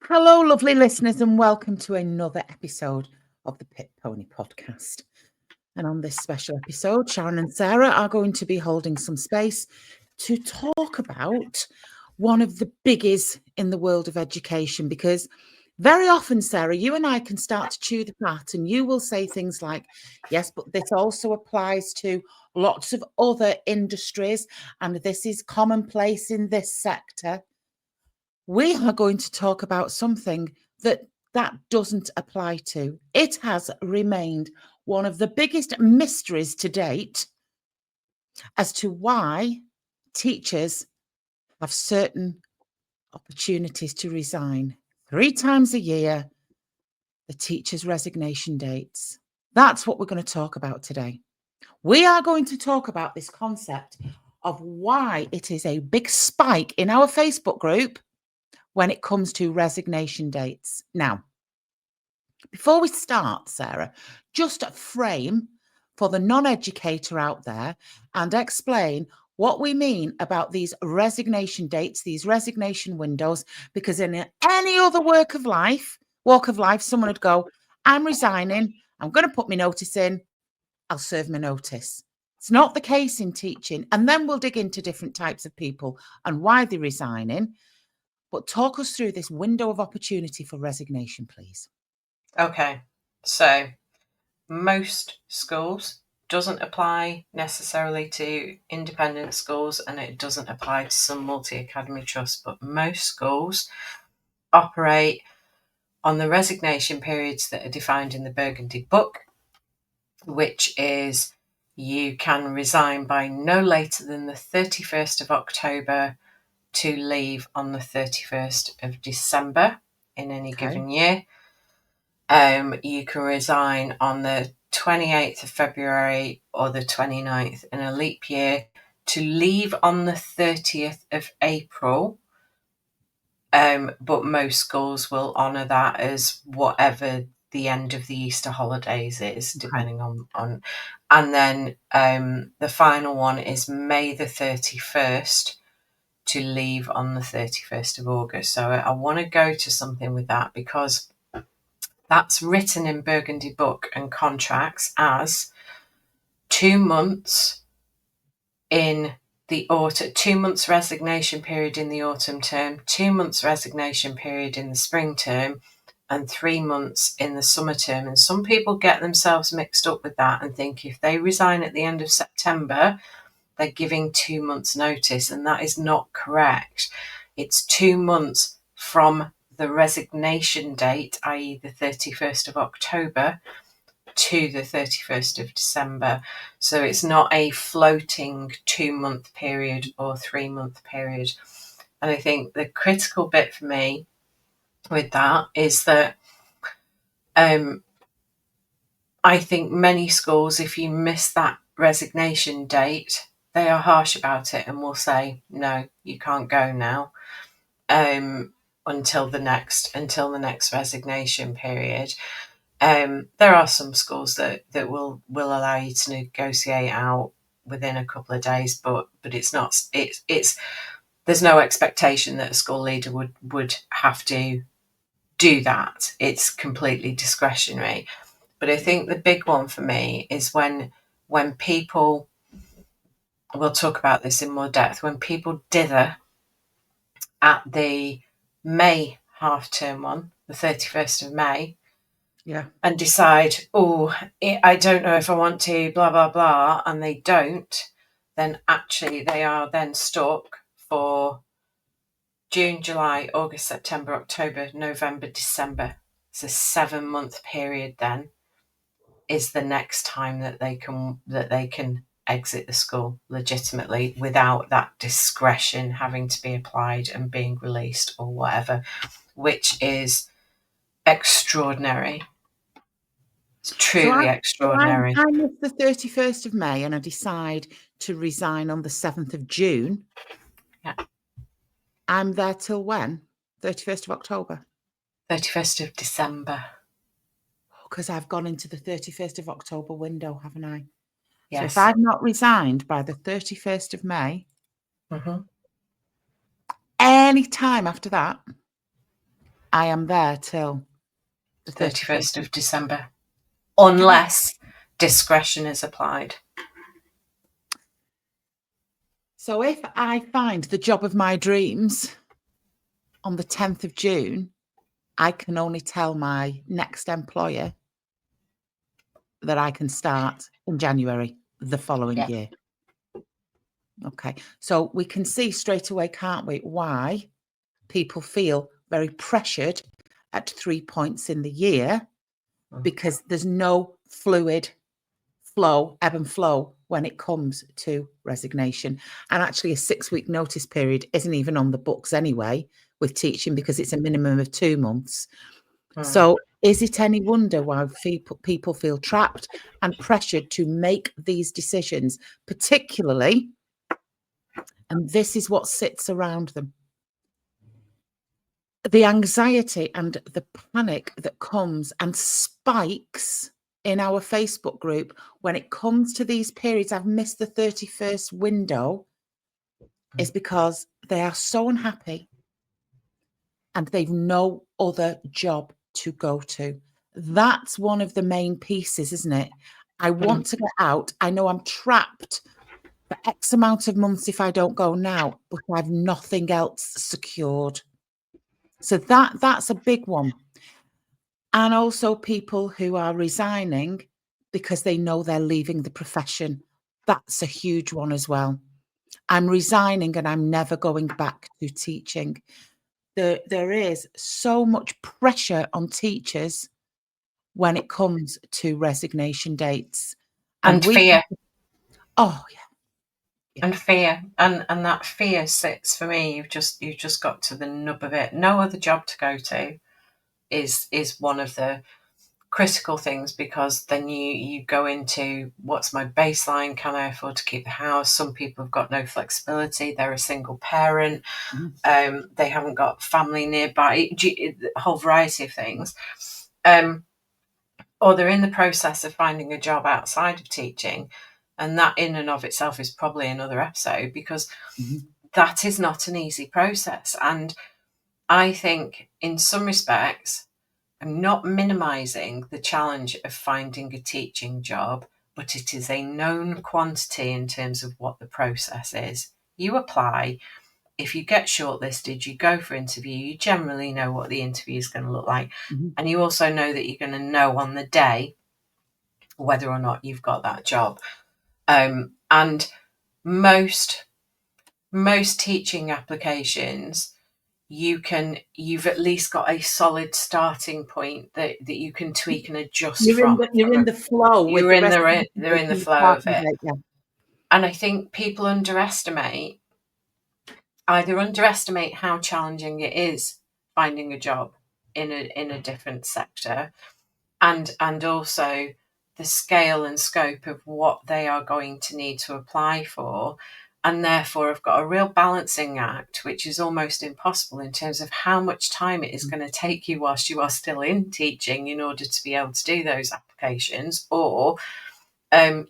Hello, lovely listeners, and welcome to another episode of the Pit Pony podcast. And on this special episode, Sharon and Sarah are going to be holding some space to talk about one of the biggies in the world of education. Because very often, Sarah, you and I can start to chew the fat, and you will say things like, yes, but this also applies to lots of other industries, and this is commonplace in this sector. We are going to talk about something that doesn't apply to. It has remained one of the biggest mysteries to date as to why teachers have certain opportunities to resign. 3 times a year, the teachers' resignation dates. That's what we're going to talk about today. We are going to talk about this concept of why it is a big spike in our Facebook group when it comes to resignation dates. Now, before we start, Sarah, just frame for the non-educator out there and explain what we mean about these resignation dates, these resignation windows, because in any other walk of life, someone would go, I'm resigning, I'm going to put my notice in, I'll serve my notice. It's not the case in teaching. And then we'll dig into different types of people and why they're resigning. But talk us through this window of opportunity for resignation, please. Okay, so most schools doesn't apply necessarily to independent schools, and it doesn't apply to some multi-academy trusts, but most schools operate on the resignation periods that are defined in the Burgundy Book, which is you can resign by no later than the 31st of October to leave on the 31st of December in any given year. You can resign on the 28th of February or the 29th in a leap year to leave on the 30th of April. But most schools will honour that as whatever the end of the Easter holidays is, depending on. And then the final one is May the 31st to leave on the 31st of August. So I want to go to something with that because that's written in Burgundy Book and contracts as 2 months in the autumn, 2 months resignation period in the autumn term, 2 months resignation period in the spring term, and 3 months in the summer term. And some people get themselves mixed up with that and think if they resign at the end of September, they're giving 2 months notice, and that is not correct. It's 2 months from the resignation date, i.e. the 31st of October, to the 31st of December. So it's not a floating 2-month period or 3-month period. And I think the critical bit for me with that is that I think many schools, if you miss that resignation date, they are harsh about it and will say, no, you can't go now until the next resignation period. There are some schools that will allow you to negotiate out within a couple of days, but it's not. It's there's no expectation that a school leader would have to do that. It's completely discretionary. But I think the big one for me is when people, we'll talk about this in more depth, when people dither at the May half term one, the 31st of May, and decide, I don't know if I want to, blah, blah, blah, and they don't, then actually they are then stuck for June, July, August, September, October, November, December. It's a 7-month period then is the next time that they can exit the school legitimately without that discretion having to be applied and being released or whatever, which is extraordinary. It's truly extraordinary. I miss the 31st of May and I decide to resign on the 7th of June. Yeah. I'm there till when? 31st of October? 31st of December. Because I've gone into the 31st of October window, haven't I? Yes. So if I've not resigned by the 31st of May, any time after that, I am there till the 31st of December, unless discretion is applied. So if I find the job of my dreams on the 10th of June, I can only tell my next employer that I can start in January the following year. Okay, so we can see straight away, can't we, why people feel very pressured at 3 points in the year, because there's no fluid flow, ebb and flow when it comes to resignation. And actually a 6-week notice period isn't even on the books anyway with teaching, because it's a minimum of 2 months. So is it any wonder why people feel trapped and pressured to make these decisions, particularly, and this is what sits around them, the anxiety and the panic that comes and spikes in our Facebook group when it comes to these periods. I've missed the 31st window, is because they are so unhappy and they've no other job to go to. That's one of the main pieces, isn't it? I want to get out. I know I'm trapped for X amount of months if I don't go now, but I've nothing else secured. So that's a big one. And also people who are resigning because they know they're leaving the profession. That's a huge one as well. I'm resigning and I'm never going back to teaching. There is so much pressure on teachers when it comes to resignation dates. And fear. Oh, yeah. And fear, and that fear sits, for me, you've just got to the nub of it. No other job to go to is one of the critical things, because then you go into, what's my baseline? Can I afford to keep the house? Some people have got no flexibility. They're a single parent. They haven't got family nearby, a whole variety of things. Or they're in the process of finding a job outside of teaching. And that in and of itself is probably another episode, because that is not an easy process. And I think in some respects, I'm not minimizing the challenge of finding a teaching job, but it is a known quantity in terms of what the process is. You apply. If you get shortlisted, you go for interview. You generally know what the interview is going to look like. And you also know that you're going to know on the day whether or not you've got that job. And most teaching applications, you've at least got a solid starting point that you can tweak and adjust from. You're in the flow. They're in the flow of it. Yeah. And I think people either underestimate how challenging it is finding a job in a different sector, and also the scale and scope of what they are going to need to apply for, and therefore have got a real balancing act, which is almost impossible in terms of how much time it is going to take you whilst you are still in teaching in order to be able to do those applications, or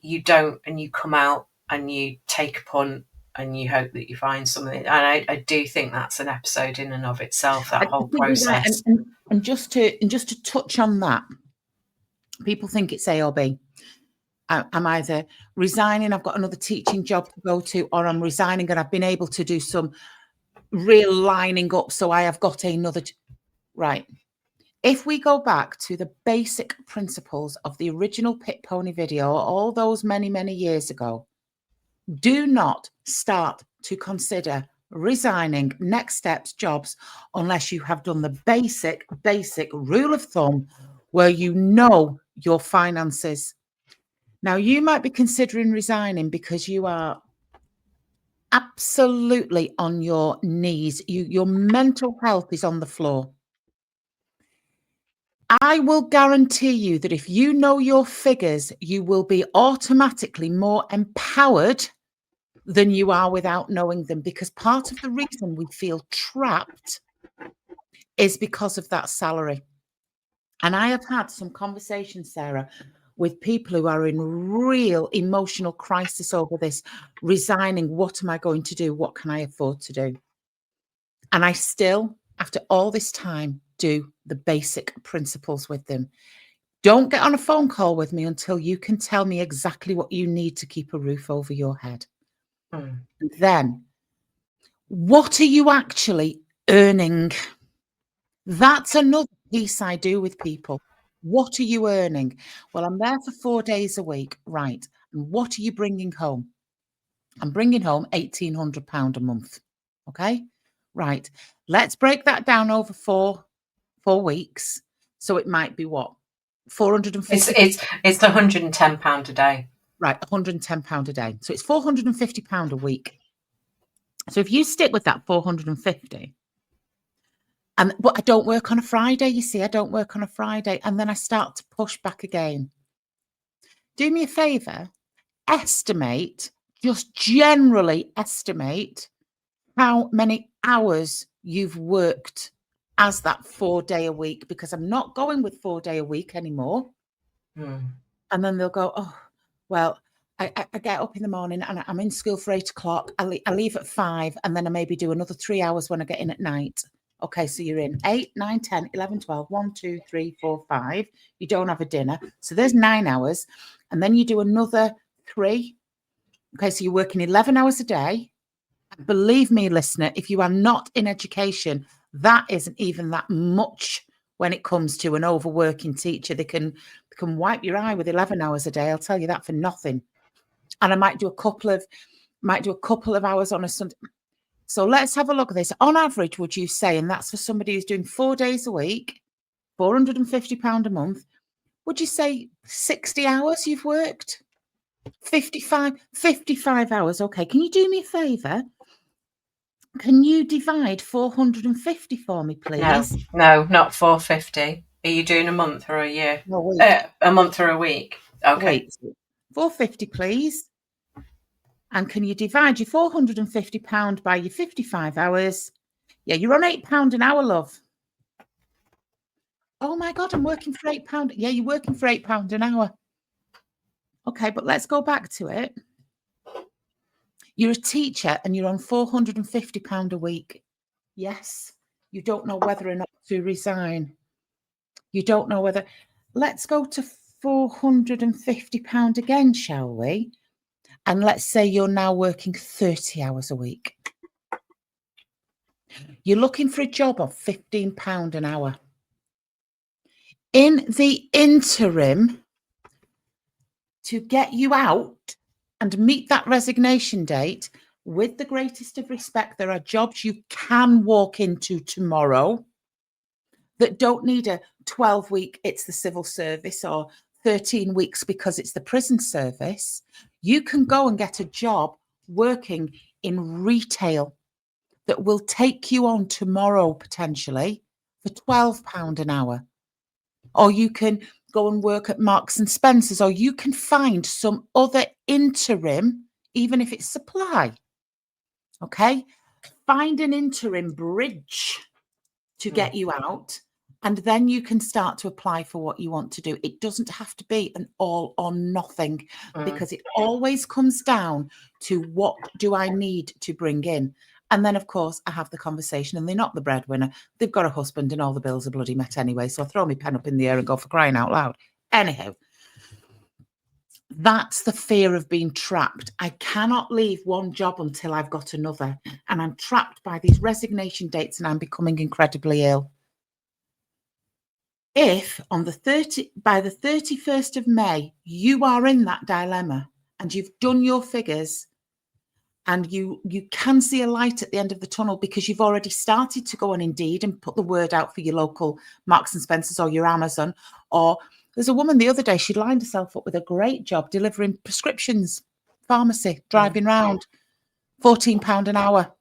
you don't, and you come out and you take a punt and you hope that you find something. And I do think that's an episode in and of itself, that whole process. And just to touch on that, people think it's A or B. I'm either resigning, I've got another teaching job to go to, or I'm resigning and I've been able to do some real lining up, so I have got another. Right. If we go back to the basic principles of the original Pit Pony video, all those many, many years ago, do not start to consider resigning, next steps, jobs, unless you have done the basic rule of thumb where you know your finances. Now, you might be considering resigning because you are absolutely on your knees. Your mental health is on the floor. I will guarantee you that if you know your figures, you will be automatically more empowered than you are without knowing them, because part of the reason we feel trapped is because of that salary. And I have had some conversations, Sarah, with people who are in real emotional crisis over this, resigning. What am I going to do? What can I afford to do? And I still, after all this time, do the basic principles with them. Don't get on a phone call with me until you can tell me exactly what you need to keep a roof over your head. And then, what are you actually earning? That's another piece I do with people. What are you earning? Well, I'm there for 4 days a week. Right. And what are you bringing home? I'm bringing home £1,800 a month. Okay. Right. Let's break that down over four weeks. So it might be what? 450. It's £110 a day. Right, £110 a day. So it's £450 a week. So if you stick with that 450, but I don't work on a Friday, you see, I don't work on a Friday, and then I start to push back again. Do me a favour, just generally estimate how many hours you've worked as that 4 day a week, because I'm not going with 4 day a week anymore. And then they'll go, oh, well, I get up in the morning and I'm in school for 8 o'clock. I leave at 5, and then I maybe do another 3 hours when I get in at night. Okay, so you're in 8, 9, 10, 11, 12, 1, 2, 3, 4, 5. You don't have a dinner. So there's 9 hours. And then you do another 3. Okay, so you're working 11 hours a day. Believe me, listener, if you are not in education, that isn't even that much when it comes to an overworking teacher. They can wipe your eye with 11 hours a day. I'll tell you that for nothing. And I might do a couple of hours on a Sunday. So let's have a look at this. On average, would you say, and that's for somebody who's doing 4 days a week, £450 a month, would you say 60 hours you've worked? 55 hours. Okay. Can you do me a favour? Can you divide 450 for me, please? No, not 450. Are you doing a month or a year? No, week. A month or a week? Okay. Wait. 450, please. And can you divide your £450 by your 55 hours? Yeah, you're on £8 an hour, love. Oh my God, I'm working for £8. Yeah, you're working for £8 an hour. Okay, but let's go back to it. You're a teacher and you're on £450 a week. Yes, you don't know whether or not to resign. You don't know whether. Let's go to £450 again, shall we? And let's say you're now working 30 hours a week. You're looking for a job of £15 an hour. In the interim, to get you out and meet that resignation date, with the greatest of respect, there are jobs you can walk into tomorrow that don't need a 12-week, it's the civil service, or 13 weeks because it's the prison service. You can go and get a job working in retail that will take you on tomorrow potentially for £12 an hour. Or you can go and work at Marks and Spencer's, or you can find some other interim, even if it's supply. Okay? Find an interim bridge to get you out, and then you can start to apply for what you want to do. It doesn't have to be an all or nothing, because it always comes down to what do I need to bring in. And then, of course, I have the conversation, and they're not the breadwinner. They've got a husband and all the bills are bloody met anyway. So I throw my pen up in the air and go, for crying out loud. Anyhow, that's the fear of being trapped. I cannot leave one job until I've got another. And I'm trapped by these resignation dates and I'm becoming incredibly ill. If by the 31st of May, you are in that dilemma and you've done your figures and you can see a light at the end of the tunnel because you've already started to go on Indeed and put the word out for your local Marks and Spencer's or your Amazon. Or there's a woman the other day, she lined herself up with a great job delivering prescriptions, pharmacy, driving round, £14 an hour.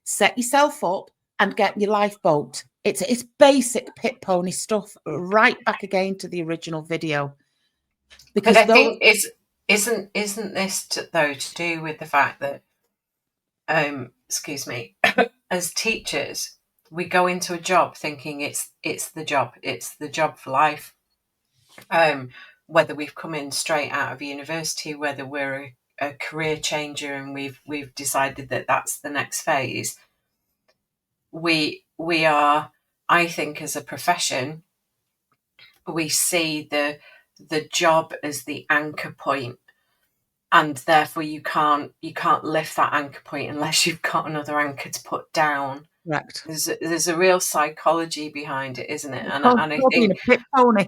Set yourself up and get your lifeboat. It's basic pit pony stuff, right back again to the original video. Because I think isn't this though to do with the fact that excuse me, as teachers we go into a job thinking it's the job for life, whether we've come in straight out of university, whether we're a career changer and we've decided that that's the next phase, we are I think as a profession, we see the job as the anchor point, and therefore you can't lift that anchor point unless you've got another anchor to put down. Correct. There's a real psychology behind it, isn't it? And It's I called being think, a pit pony.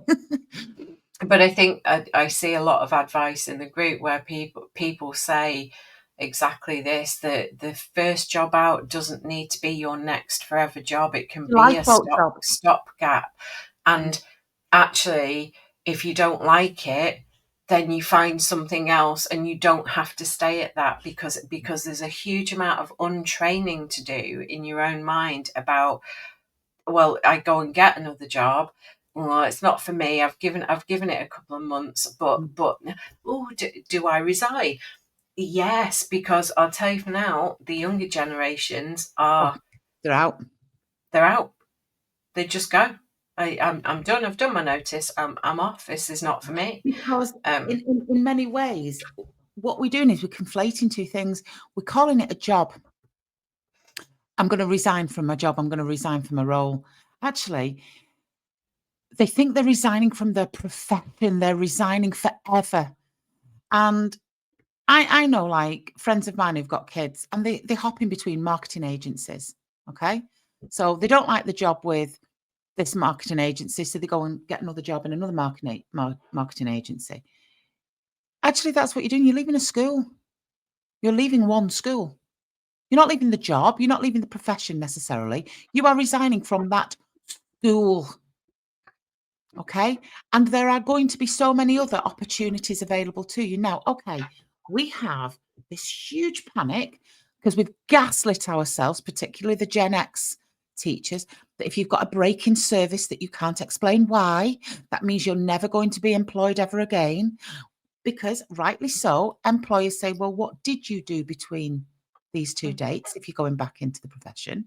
but I think I see a lot of advice in the group where people say exactly this, that the first job out doesn't need to be your next forever job. It can be a Lifeboat job. stopgap. And actually, if you don't like it, then you find something else, and you don't have to stay at that, because there's a huge amount of untraining to do in your own mind about, well, I go and get another job. Well, it's not for me. I've given it a couple of months, but oh, do I resign? Yes, because I'll tell you for now, the younger generations are They're out. they're out. They just go. I'm done. I've done my notice. I'm off. This is not for me. Because in many ways, what we're doing is we're conflating two things. We're calling it a job. I'm going to resign from my job. I'm going to resign from a role. Actually, they think they're resigning from their profession. They're resigning forever. And I know, like, friends of mine who've got kids, and they hop in between marketing agencies. Okay. So they don't like the job with this marketing agency, so they go and get another job in another marketing agency. Actually, that's what you're doing. You're leaving a school. You're leaving one school. You're not leaving the job. You're not leaving the profession necessarily. You are resigning from that school. Okay. And there are going to be so many other opportunities available to you. Now, okay, we have this huge panic because we've gaslit ourselves, particularly the Gen X teachers, that if you've got a break in service that you can't explain why, that means you're never going to be employed ever again. Because rightly so, employers say, well, what did you do between these two dates if you're going back into the profession?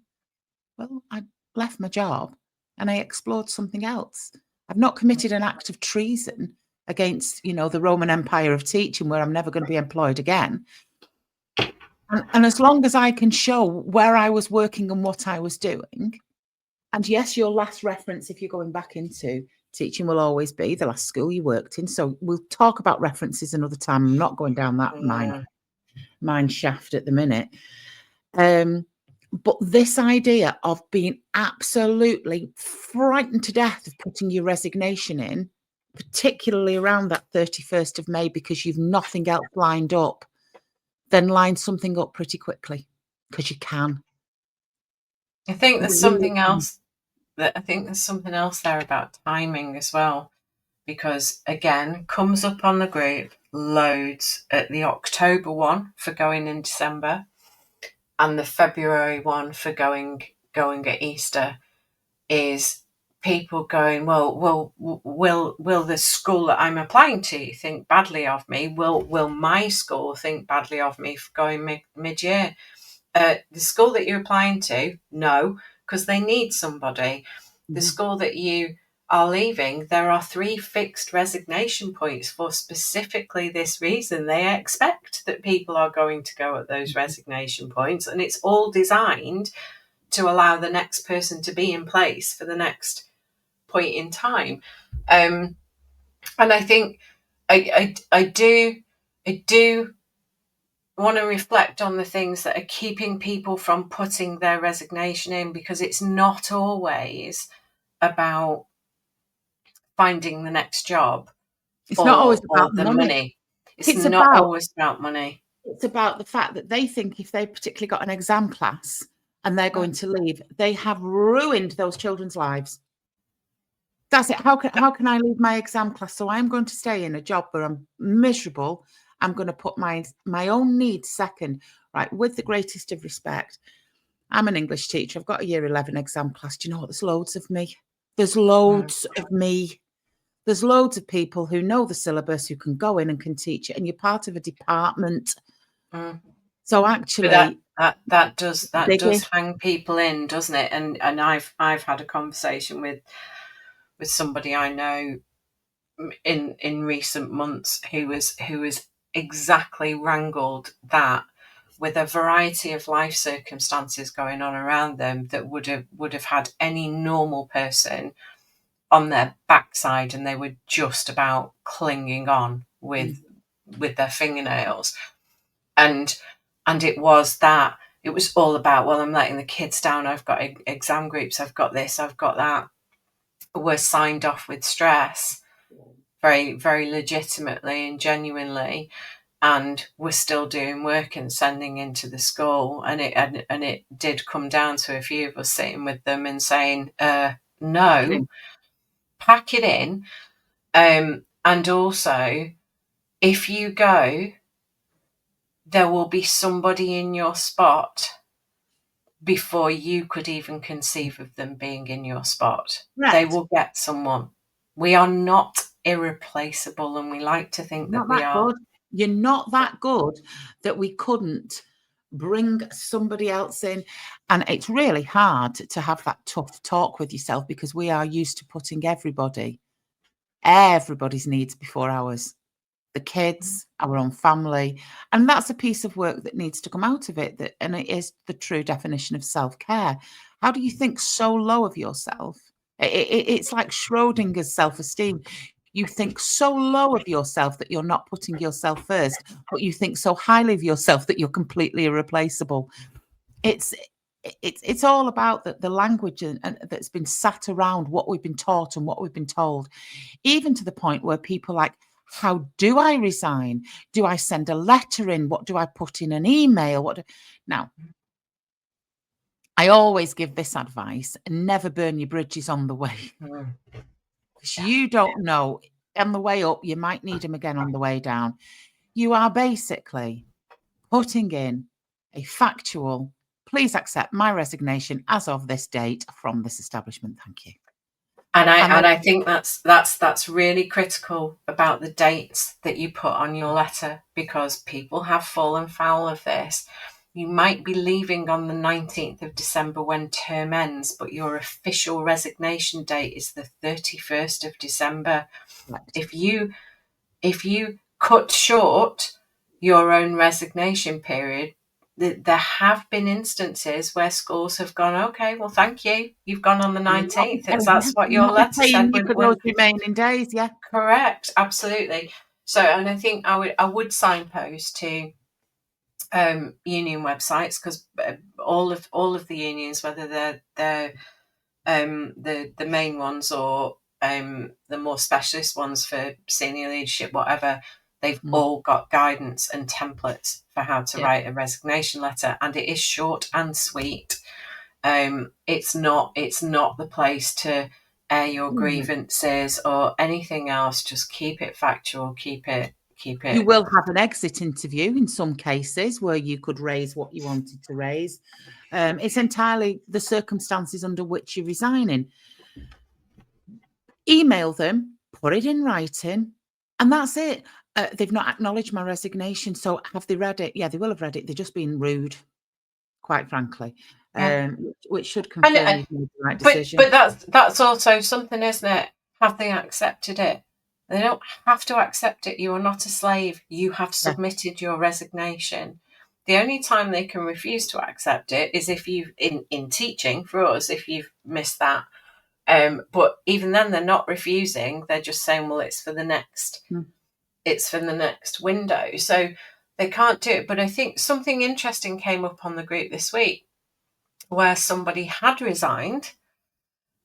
Well, I left my job and I explored something else. I've not committed an act of treason against, the Roman Empire of teaching where I'm never going to be employed again. And as long as I can show where I was working and what I was doing, and yes, your last reference, if you're going back into teaching, will always be the last school you worked in. So we'll talk about references another time. I'm not going down that mine shaft at the minute. But this idea of being absolutely frightened to death of putting your resignation in, particularly around that 31st of May, because you've nothing else lined up, then line something up pretty quickly because you can. I think there's something else there about timing as well, because again, comes up on the group loads at the October one for going in December, and the February one for going at Easter, is people going, well, will the school that I'm applying to think badly of me? Will my school think badly of me for going mid-year? The school that you're applying to, no, because they need somebody. The school that you are leaving, there are 3 fixed resignation points for specifically this reason. They expect that people are going to go at those resignation points, and it's all designed to allow the next person to be in place for the next point in time. And I think I do want to reflect on the things that are keeping people from putting their resignation in, because it's not always about finding the next job It's not always or about the money. money. It's not always about money. It's about the fact that they think if they particularly got an exam class and they're going to leave, they have ruined those children's lives. That's it. How can I leave my exam class? So I'm going to stay in a job where I'm miserable. I'm going to put my own needs second, right? With the greatest of respect, I'm an English teacher. I've got a year 11 exam class. Do you know what? There's loads of me. There's loads of me. There's loads of people who know the syllabus, who can go in and can teach it, and you're part of a department. So actually, but that does hang people in, doesn't it? And I've had a conversation with somebody I know in recent months who was exactly wrangled that with a variety of life circumstances going on around them that would have had any normal person on their backside, and they were just about clinging on with their fingernails. And it was all about, well, I'm letting the kids down, I've got exam groups, I've got this, I've got that. We're signed off with stress very, very legitimately and genuinely, and we're still doing work and sending into the school. And it did come down to a few of us sitting with them and saying, no, pack it in. And also, if you go, there will be somebody in your spot before you could even conceive of them being in your spot. Right. They will get someone. We are not irreplaceable, and we like to think that we are. Good. You're not that good that we couldn't bring somebody else in. And it's really hard to have that tough talk with yourself, because we are used to putting everybody's needs before ours. The kids, our own family. And that's a piece of work that needs to come out of it. And it is the true definition of self-care. How do you think so low of yourself? It's like Schrodinger's self-esteem. You think so low of yourself that you're not putting yourself first, but you think so highly of yourself that you're completely irreplaceable. It's all about the language and that's been sat around what we've been taught and what we've been told, even to the point where people like, how do I resign? Do I send a letter in? What do I put in an email? Now, I always give this advice: never burn your bridges on the way. Because you don't know, on the way up, you might need them again on the way down. You are basically putting in a factual, please accept my resignation as of this date from this establishment. Thank you. And I think that's really critical about the dates that you put on your letter, because people have fallen foul of this. You might be leaving on the 19th of December when term ends, but your official resignation date is the 31st of December. Right. If you cut short your own resignation period, there have been instances where schools have gone, okay, well, thank you, you've gone on the 19th. That's what your letter said. For those remaining days, yeah. Correct, absolutely. So, and I think I would signpost to union websites, because all of the unions, whether they're the main ones or the more specialist ones for senior leadership, whatever, they've all got guidance and templates for how to write a resignation letter, and it is short and sweet. It's not the place to air your grievances or anything else. Just keep it factual, keep it. You will have an exit interview in some cases where you could raise what you wanted to raise. It's entirely the circumstances under which you're resigning. Email them, put it in writing, and that's it. They've not acknowledged my resignation, so have they read it? Yeah, they will have read it. They're just being rude, quite frankly, which should confirm you've made the right decision. But that's also something, isn't it? Have they accepted it? They don't have to accept it. You are not a slave. You have submitted your resignation. The only time they can refuse to accept it is if you've, in teaching, for us, if you've missed that. But even then, they're not refusing. They're just saying, well, it's for the next window. So they can't do it. But I think something interesting came up on the group this week, where somebody had resigned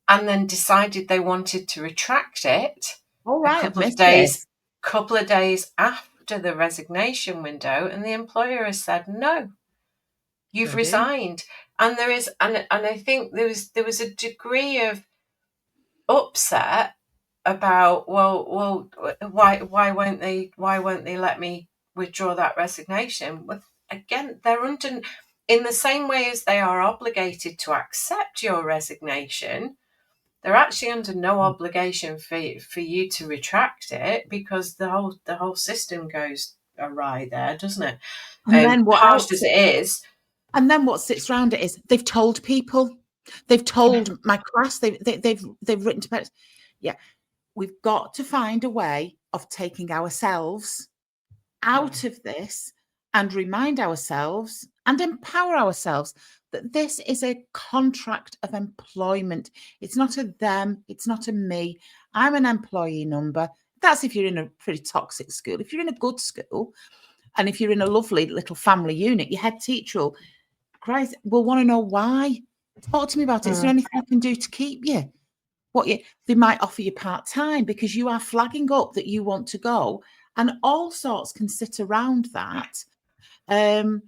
and then decided they wanted to retract it a couple of days after the resignation window, and the employer has said, no, you've resigned. And there is, and I think there was a degree of upset about, well, why won't they let me withdraw that resignation? Well, again, they're under, in the same way as they are obligated to accept your resignation, they're actually under no obligation for you to retract it, because the whole system goes awry there, doesn't it? And then what harsh as it is. And then what sits around it is they've told people, they've told my class, they've written to parents. Yeah, we've got to find a way of taking ourselves out of this and remind ourselves and empower ourselves that this is a contract of employment. It's not a them, it's not a me. I'm an employee number. That's if you're in a pretty toxic school. If you're in a good school, and if you're in a lovely little family unit, your head teacher will want to know why. Talk to me about it. Is there anything I can do to keep you? They might offer you part-time because you are flagging up that you want to go, and all sorts can sit around that. I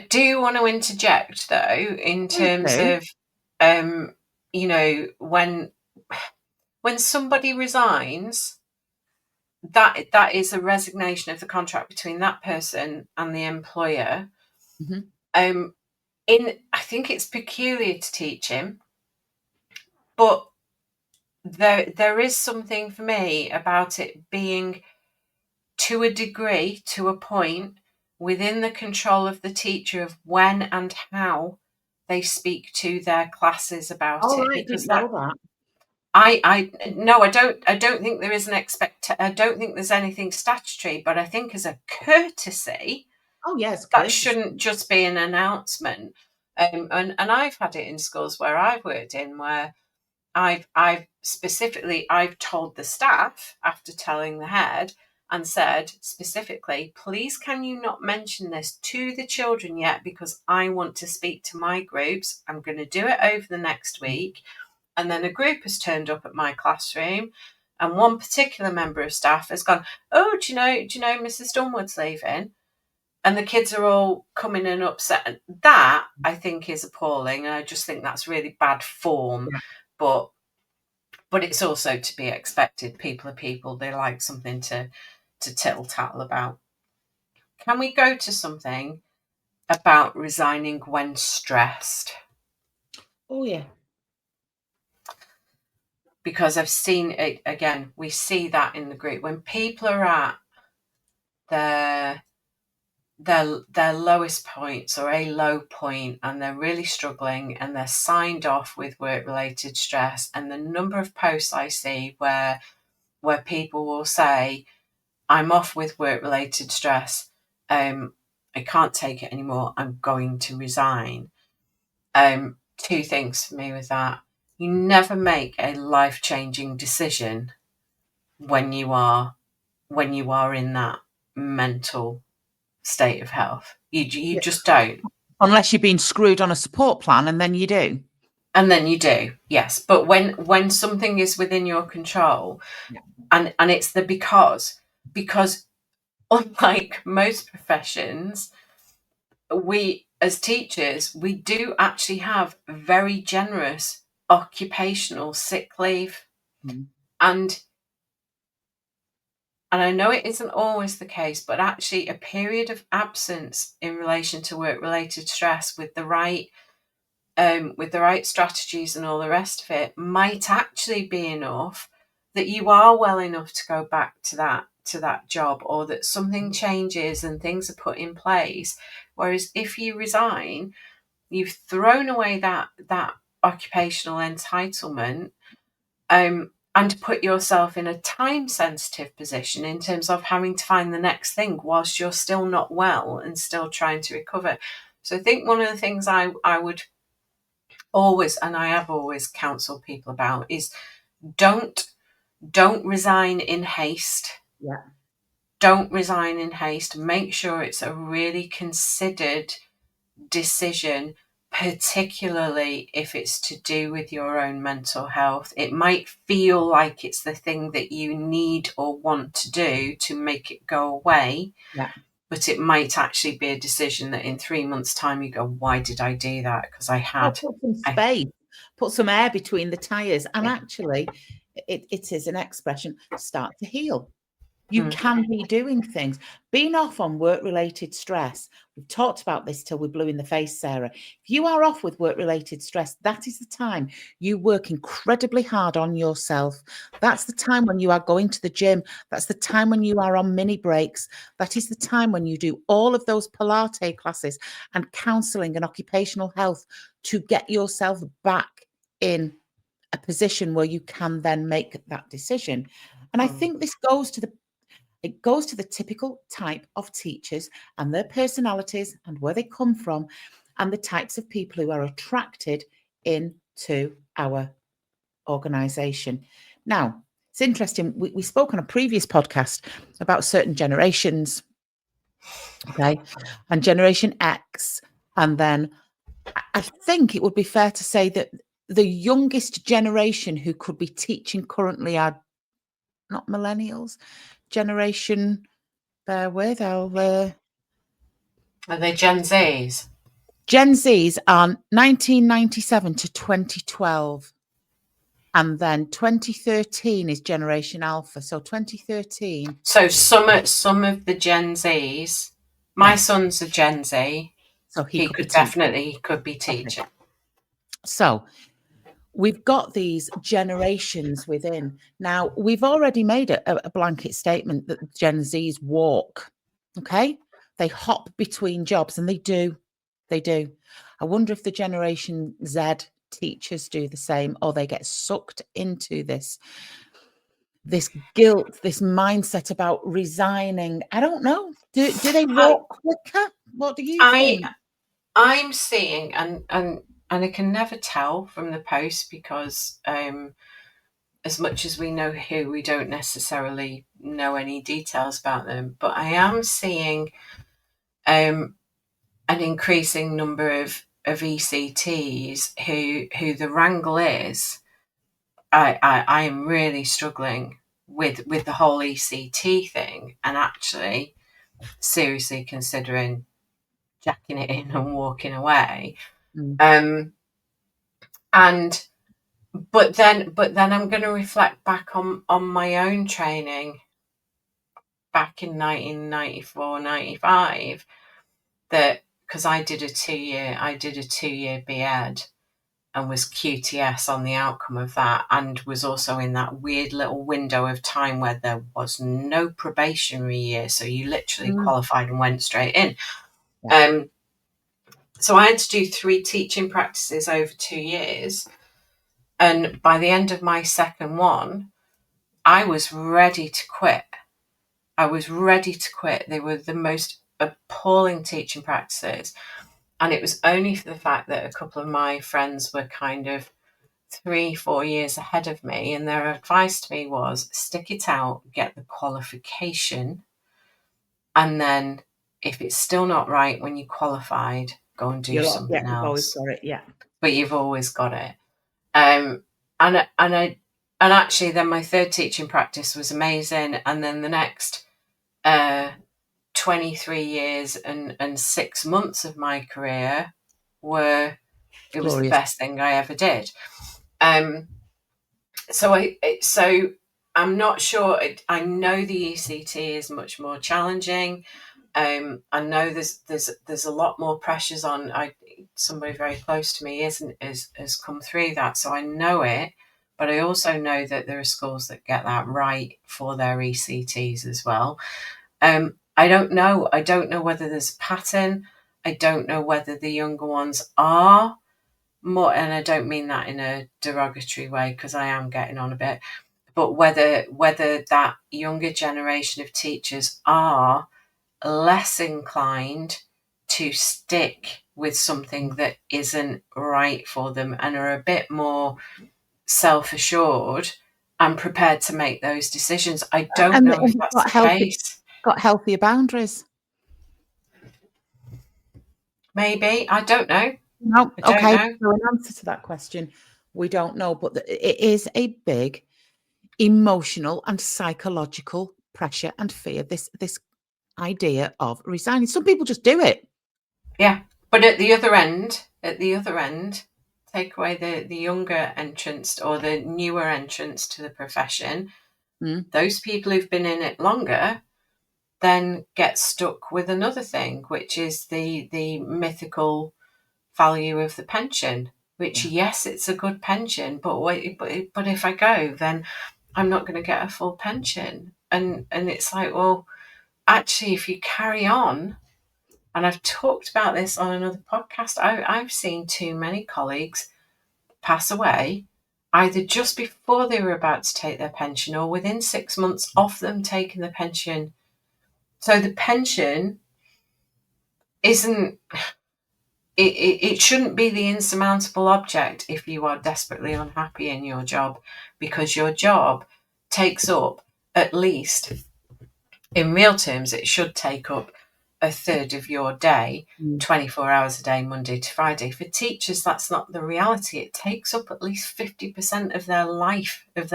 do want to interject though, in terms of, when somebody resigns, that is a resignation of the contract between that person and the employer. Mm-hmm. I think it's peculiar to teaching, but there is something for me about it being, to a degree, to a point, within the control of the teacher of when and how they speak to their classes about All it. right, Because didn't know that. I don't think there is I don't think there's anything statutory, but I think as a courtesy, Oh yes, that shouldn't just be an announcement. And I've had it in schools where I've worked in, where I've told the staff, after telling the head, and said specifically, please can you not mention this to the children yet, because I want to speak to my groups. I'm going to do it over the next week. And then a group has turned up at my classroom, and one particular member of staff has gone, oh, do you know Mrs. Dunwood's leaving? And the kids are all coming and upset. And that, I think, is appalling. And I just think that's really bad form. Yeah. But it's also to be expected. People are people. They like something to tittle-tattle about. Can we go to something about resigning when stressed? Oh, yeah. Because I've seen it, again, we see that in the group. When people are at their lowest points, or a low point, and they're really struggling, and they're signed off with work-related stress, and the number of posts I see where people will say, I'm off with work-related stress, I can't take it anymore, I'm going to resign. Two things for me with that. You never make a life-changing decision when you are in that mental state of health. You just don't. Unless you've been screwed on a support plan, and then you do. And then you do, yes. But when something is within your control, and it's the because unlike most professions, we as teachers, we do actually have very generous occupational sick leave. And I know it isn't always the case, but actually a period of absence in relation to work-related stress with the right strategies and all the rest of it might actually be enough that you are well enough to go back to that job, or that something changes and things are put in place. Whereas if you resign, you've thrown away that occupational entitlement, and put yourself in a time-sensitive position in terms of having to find the next thing whilst you're still not well and still trying to recover. So I think one of the things I would always, and I have always counseled people about, is don't resign in haste. Yeah. Don't resign in haste. Make sure it's a really considered decision, particularly if it's to do with your own mental health. It might feel like it's the thing that you need or want to do to make it go away. Yeah. But it might actually be a decision that in 3 months' time you go, why did I do that? Because I had... put some space, put some air between the tires. And actually, it is an expression, start to heal. You can be doing things. Being off on work-related stress. We've talked about this till we blue in the face, Sarah. If you are off with work-related stress, that is the time you work incredibly hard on yourself. That's the time when you are going to the gym. That's the time when you are on mini breaks. That is the time when you do all of those Pilates classes and counselling and occupational health to get yourself back in a position where you can then make that decision. And I think this goes to It goes to the typical type of teachers and their personalities and where they come from and the types of people who are attracted into our organisation. Now, it's interesting. We spoke on a previous podcast about certain generations, okay, and Generation X. And then I think it would be fair to say that the youngest generation who could be teaching currently are not millennials, generation, bear with, Are they Gen Zs? Gen Zs are 1997 to 2012. And then 2013 is Generation Alpha. So 2013. So some of the Gen Zs. My son's a Gen Z. So he could definitely be teaching. Okay. So we've got these generations within. Now, we've already made a blanket statement that Gen Zs walk. Okay. They hop between jobs, and they do. They do. I wonder if the Generation Z teachers do the same, or they get sucked into this guilt, this mindset about resigning. I don't know. Do they walk quicker? What do you think? I'm seeing, and I can never tell from the post because as much as we know who, we don't necessarily know any details about them. But I am seeing an increasing number of ECTs who the wrangle is. I am really struggling with the whole ECT thing, and actually seriously considering jacking it in and walking away. And but then I'm going to reflect back on my own training back in 1994, 95, that because I did a 2-year BEd and was QTS on the outcome of that, and was also in that weird little window of time where there was no probationary year, so you literally qualified and went straight in. So I had to do 3 teaching practices over 2 years, and by the end of my second one, I was ready to quit. They were the most appalling teaching practices. And it was only for the fact that a couple of my friends were kind of 3-4 years ahead of me. And their advice to me was stick it out, get the qualification. And then if it's still not right when you qualified, go and do something else. You've always got it, yeah. But you've always got it. And actually then my third teaching practice was amazing. And then the next 23 years and 6 months of my career was the best thing I ever did. So I'm not sure. I know the ECT is much more challenging. I know there's a lot more pressures on. Somebody very close to me has come through that, so I know it. But I also know that there are schools that get that right for their ECTs as well. I don't know. I don't know whether there's a pattern. I don't know whether the younger ones are more, and I don't mean that in a derogatory way because I am getting on a bit, but whether that younger generation of teachers are less inclined to stick with something that isn't right for them and are a bit more self-assured and prepared to make those decisions. I don't know if that's the case. Got healthier boundaries. Maybe. I don't know. No, okay. So in answer to that question, we don't know, but it is a big emotional and psychological pressure and fear, this idea of resigning. Some people just do it. Yeah. But at the other end, take away the younger entrants or the newer entrants to the profession, those people who've been in it longer then get stuck with another thing, which is the mythical value of the pension, which yes, it's a good pension, but if I go, then I'm not going to get a full pension. And it's like, well, actually, if you carry on, and I've talked about this on another podcast, I've seen too many colleagues pass away either just before they were about to take their pension or within 6 months of them taking the pension. So the pension isn't, it shouldn't be the insurmountable object if you are desperately unhappy in your job, because your job takes up, at least in real terms, it should take up a third of your day, 24 hours a day, Monday to Friday. For teachers, that's not the reality. It takes up at least 50% of their life, of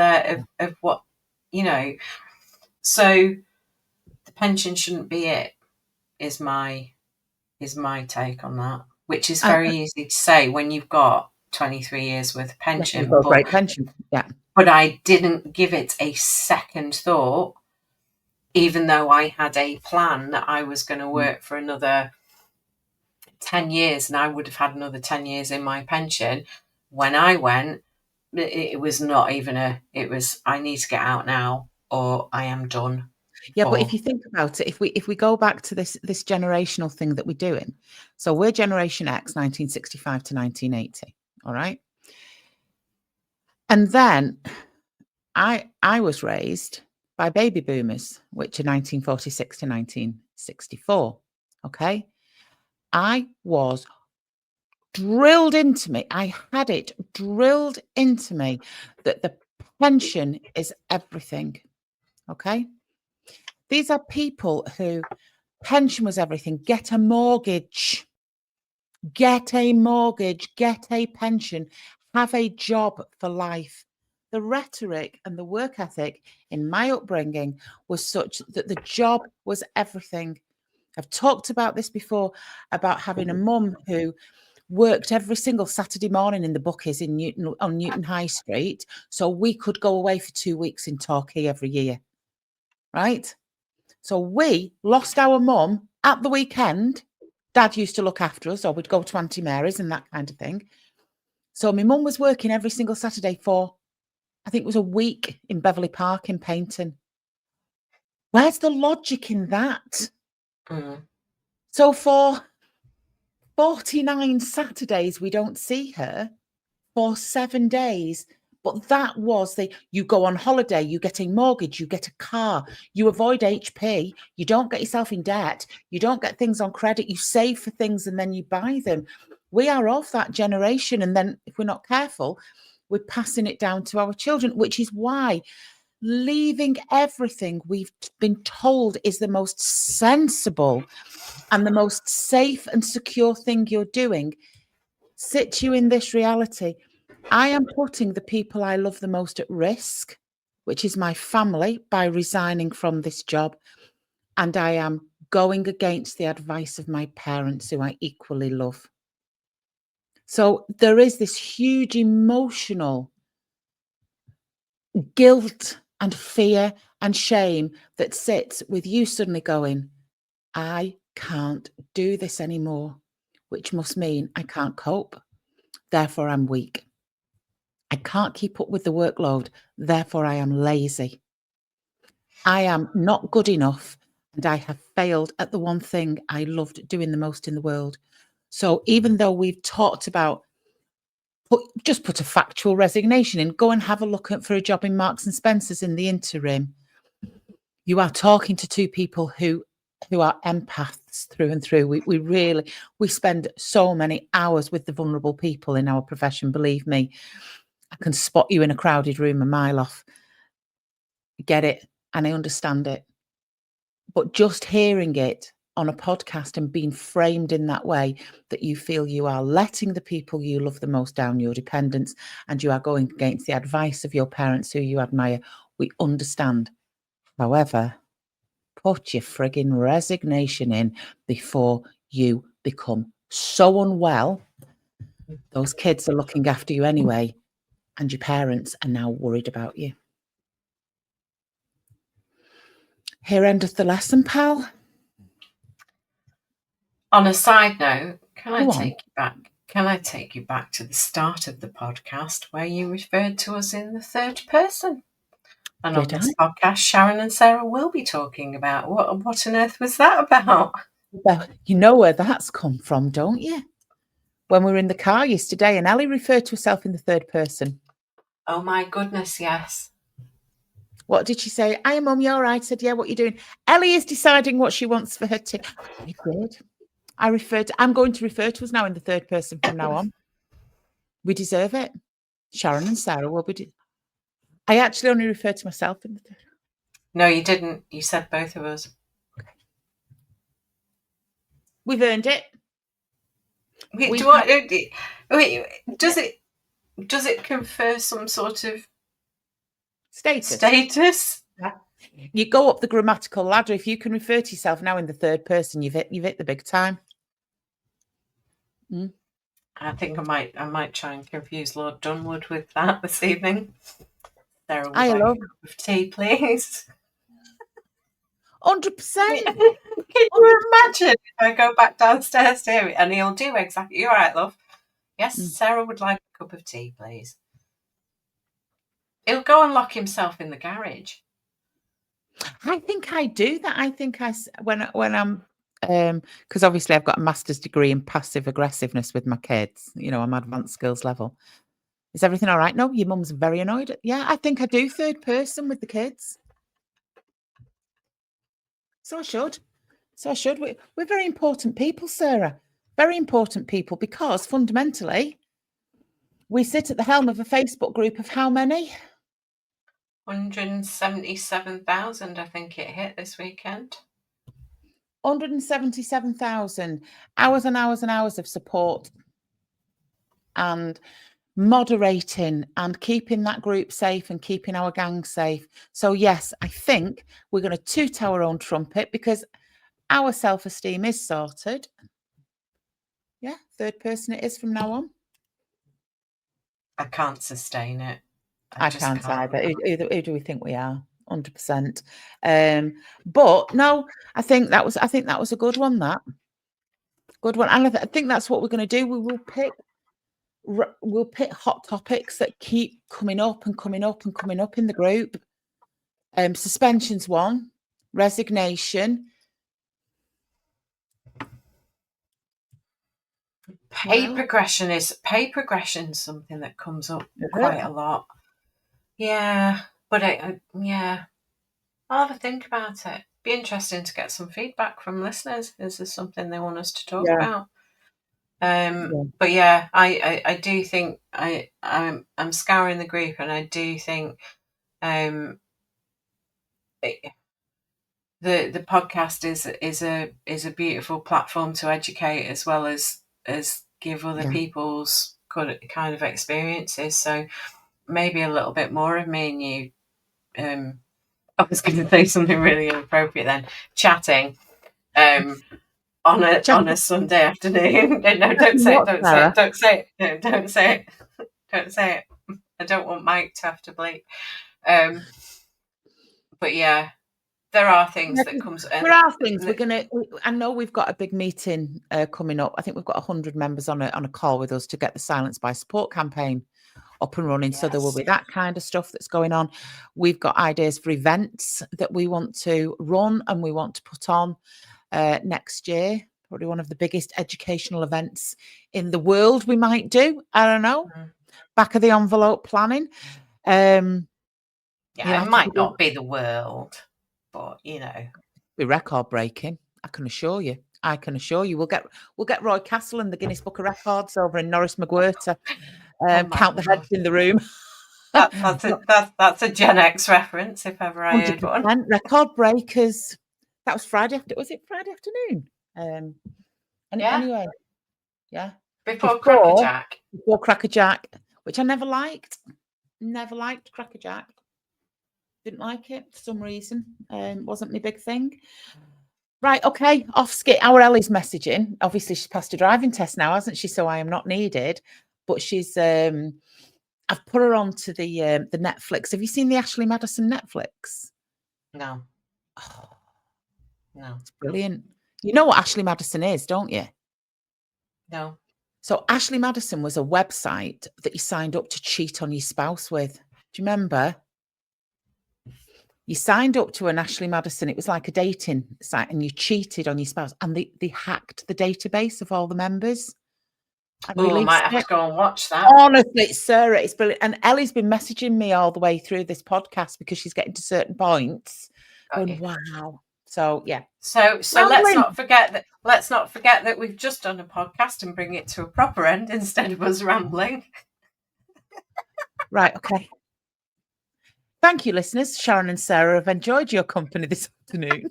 what, so the pension shouldn't be it, is my take on that, which is very easy to say when you've got 23 years worth of pension. You've got a great pension. Yeah. But I didn't give it a second thought, even though I had a plan that I was going to work for another 10 years and I would have had another 10 years in my pension. When I went, it was not even it was, I need to get out now or I am done. Yeah, but if you think about it, if we go back to this generational thing that we're doing, so we're Generation X, 1965 to 1980, all right? And then I was raised by baby boomers, which are 1946 to 1964, okay? I was drilled into me, I had it drilled into me that the pension is everything, okay? These are people who pension was everything. Get a mortgage, get a pension, have a job for life. The rhetoric and the work ethic in my upbringing was such that the job was everything. I've talked about this before, about having a mum who worked every single Saturday morning in the bookies in Newton, on Newton High Street, so we could go away for 2 weeks in Torquay every year, right? So we lost our mum at the weekend. Dad used to look after us, or we'd go to Auntie Mary's and that kind of thing. So my mum was working every single Saturday for, I think it was a week in Beverley Park in Paignton. Where's the logic in that? So for 49 Saturdays, we don't see her for 7 days. But that was you go on holiday, you get a mortgage, you get a car, you avoid HP, you don't get yourself in debt, you don't get things on credit, you save for things and then you buy them. We are of that generation. And then if we're not careful, we're passing it down to our children, which is why leaving everything we've been told is the most sensible and the most safe and secure thing you're doing sits you in this reality. I am putting the people I love the most at risk, which is my family, by resigning from this job. And I am going against the advice of my parents, who I equally love. So there is this huge emotional guilt and fear and shame that sits with you suddenly going, I can't do this anymore, which must mean I can't cope. Therefore, I'm weak. I can't keep up with the workload. Therefore, I am lazy. I am not good enough, and I have failed at the one thing I loved doing the most in the world. So even though we've talked about just put a factual resignation in, go and have a look for a job in Marks and Spencer's in the interim. You are talking to two people who are empaths through and through. We spend so many hours with the vulnerable people in our profession. Believe me, I can spot you in a crowded room a mile off. Get it, and I understand it. But just hearing it on a podcast and being framed in that way, that you feel you are letting the people you love the most down, your dependents, and you are going against the advice of your parents who you admire, we understand. However, put your frigging resignation in before you become so unwell. Those kids are looking after you anyway, and your parents are now worried about you. Here endeth the lesson, pal. On a side note, can I take you back to the start of the podcast where you referred to us in the third person? And on this podcast, Sharon and Sarah will be talking about what on earth was that about? Well, you know where that's come from, don't you? When we were in the car yesterday and Ellie referred to herself in the third person. Oh my goodness, yes. What did she say? Hi, Mum, you all right? I said, yeah, what are you doing? Ellie is deciding what she wants for her tea. I did. I'm going to refer to us now in the third person from now on. We deserve it. Sharon and Sarah will be. I actually only referred to myself in the third. No, you didn't. You said both of us. Okay. We've earned it. Does it confer some sort of status? Yeah. You go up the grammatical ladder. If you can refer to yourself now in the third person, you've hit the big time. I think I might try and confuse Lord Dunwood with that this evening. Sarah would like a cup of tea, please. 100%. Can you imagine if I go back downstairs to him and he'll do exactly. You're right, love. Yes, Sarah would like a cup of tea, please. He'll go and lock himself in the garage. I think I do that. I think when I'm because obviously I've got a master's degree in passive aggressiveness with my kids. You know, I'm advanced skills level. Is everything all right? No, your mum's very annoyed. Yeah, I think I do third person with the kids. So I should. We're very important people, Sarah. Very important people, because fundamentally we sit at the helm of a Facebook group of how many? 177,000, I think it hit this weekend. 177,000 hours and hours and hours of support and moderating and keeping that group safe and keeping our gang safe. So yes, I think we're going to toot our own trumpet because our self-esteem is sorted. Yeah, third person it is from now on. I can't sustain it. I can't either. Who do we think we are? 100%. But no, I think that was a good one. Good one. And I think that's what we're going to do. We'll pick hot topics that keep coming up and coming up and coming up in the group. Suspension's one, resignation. Pay progression is something that comes up quite a lot. Yeah, but I'll have a think about it. Be interesting to get some feedback from listeners. Is there something they want us to talk about? But yeah, I do think I'm scouring the group, and I do think the podcast is a beautiful platform to educate as well as give other people's kind of experiences. So maybe a little bit more of me and you. I was going to say something really inappropriate then. Chatting. On a Sunday afternoon. No, don't say it. Don't say it. Don't say it. No, don't say it. Don't say it. I don't want Mike to have to bleep. But yeah, there are things that comes. There are things I know we've got a big meeting coming up. I think we've got 100 members on a call with us to get the Silence by Support campaign up and running. Yes. So there will be that kind of stuff that's going on. We've got ideas for events that we want to run and we want to put on next year. Probably one of the biggest educational events in the world we might do. I don't know. Back of the envelope planning. It might not be the world, but be record breaking. I can assure you. We'll get Roy Castle and the Guinness Book of Records over in Norris McWhirter. Count the heads in the room. That's a Gen X reference, if ever I heard one. Record breakers. That was Friday after. Was it Friday afternoon? Anyway, yeah. Before Crackerjack. Before Crackerjack, which I never liked. Never liked Crackerjack. Didn't like it for some reason. Wasn't my big thing. Right, okay, off skit. Our Ellie's messaging. Obviously, she's passed a driving test now, hasn't she? So I am not needed. But she's I've put her on to the Netflix. Have you seen the Ashley Madison Netflix? No. Oh, no. It's brilliant. You know what Ashley Madison is, don't you? No. So Ashley Madison was a website that you signed up to cheat on your spouse with. Do you remember? You signed up to an Ashley Madison. It was like a dating site, and you cheated on your spouse, and they hacked the database of all the members. and Oh, I released might have it. to go and watch that. Honestly, Sarah, it's brilliant. And Ellie's been messaging me all the way through this podcast because she's getting to certain points. Going, wow. So yeah. So let's not forget that. Let's not forget that we've just done a podcast and bring it to a proper end instead of us rambling. Right. Okay. Thank you, listeners. Sharon and Sarah have enjoyed your company this afternoon.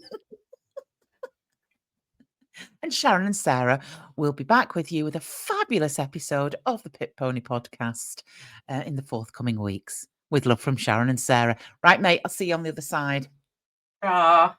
And Sharon and Sarah will be back with you with a fabulous episode of the Pit Pony podcast in the forthcoming weeks. With love from Sharon and Sarah. Right, mate. I'll see you on the other side. Ah.